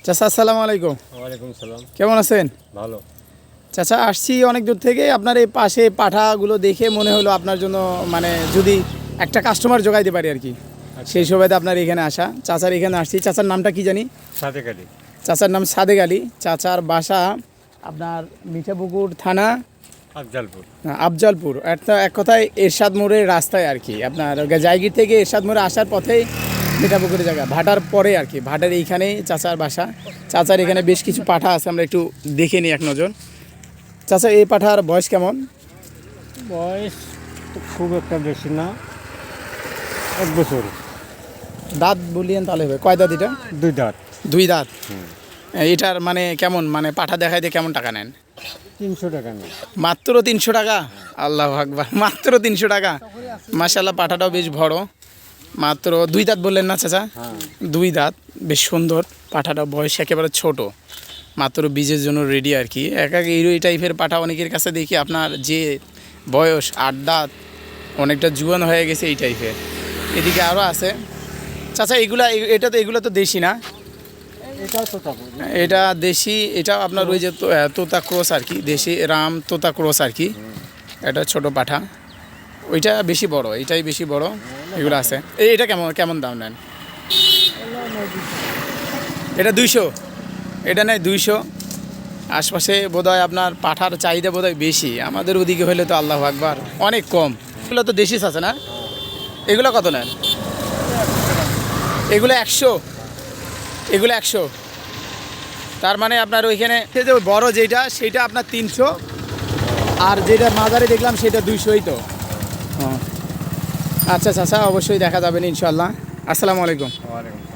চাচা আসসালামু আলাইকুম। ওয়ালাইকুম সালাম। কেমন আছেন? ভালো। চাচা আসছি অনেক দূর থেকে, আপনার এই পাশে পাঠাগুলো দেখে মনে হলো আপনার জন্য মানে যদি একটা কাস্টমার জোগাইতে পারি আর কি, সেই সুবাদে আপনার এখানে আসা। চাচার এখানে আসছি। চাচার নামটা কি জানি? সাদেক আলী। চাচার নাম সাদেক আলী। চাচার বাসা আপনার মিঠাপুকুর থানা আফজালপুর। আফজালপুর, একটা এক কথায় এরশাদ মোড়ের রাস্তায় আর কি। আপনার জায়গির থেকে এরশাদ মোড়ে আসার পথেই মিঠাপুকুরের জায়গা, ভাটার পরে আর কি। ভাটার এইখানেই চাচার বাসা। চাচার এখানে বেশ কিছু পাঠা আছে, আমরা একটু দেখে নিই এক নজর। চাচা এই পাঠার বয়স কেমন? বয়স তো খুব একটা বেশি না, 1 বছর। দাঁত বলিয়েন তাহলে হবে। কয় দাঁত এটা? 2 দাঁত। 2 দাঁত। এটার মানে কেমন, মানে পাঠা দেখাইতে কেমন টাকা নেন? 300 টাকা নেই। মাত্র 300 টাকা? আল্লাহু আকবার, মাত্র 300 টাকা। মাশাআল্লাহ, পাঠাটাও বেশ বড়। মাত্র 2 দাঁত বললেন না চাচা? 2 দাঁত, বেশ সুন্দর। পাঠাটা বয়স একেবারে ছোট, মাত্র বীজের জন্য রেডি আর কি। এক এই টাইপের পাঠা অনেকের কাছে দেখি আপনার যে বয়স 8 দাঁত, অনেকটা জুয়ান হয়ে গেছে এই টাইপের। এদিকে আরও আছে। চাচা এগুলো তো দেশি না? এটাও তো থাকবে। এটা দেশি, এটা আপনার ওই যে তোতা ক্রস আর কি, দেশি রাম তোতা ক্রস আর কি। এটা ছোট পাঠা, ওইটা বেশি বড়, এটাই বেশি বড়। এগুলো আছে। এটা কেমন কেমন দাম নেন? এটা 200, এটা নেয় 200। আশপাশে বোধহয় আপনার পাঠার চাহিদা বোধহয় বেশি, আমাদের ওদিকে হলে তো আল্লাহু আকবার অনেক কম। এগুলো তো দেশি আছে না? এগুলো কত নেন? এগুলো 100, এগুলো 100। তার মানে আপনার ওইখানে যে বড় যেটা সেটা আপনার 300, আর যেটা মাঝারি দেখলাম সেটা 200ই তো। আচ্ছা চাচা, অবশ্যই দেখা যাবেন ইনশাল্লাহ। আসসালামু আলাইকুম। ওয়ালাইকুম।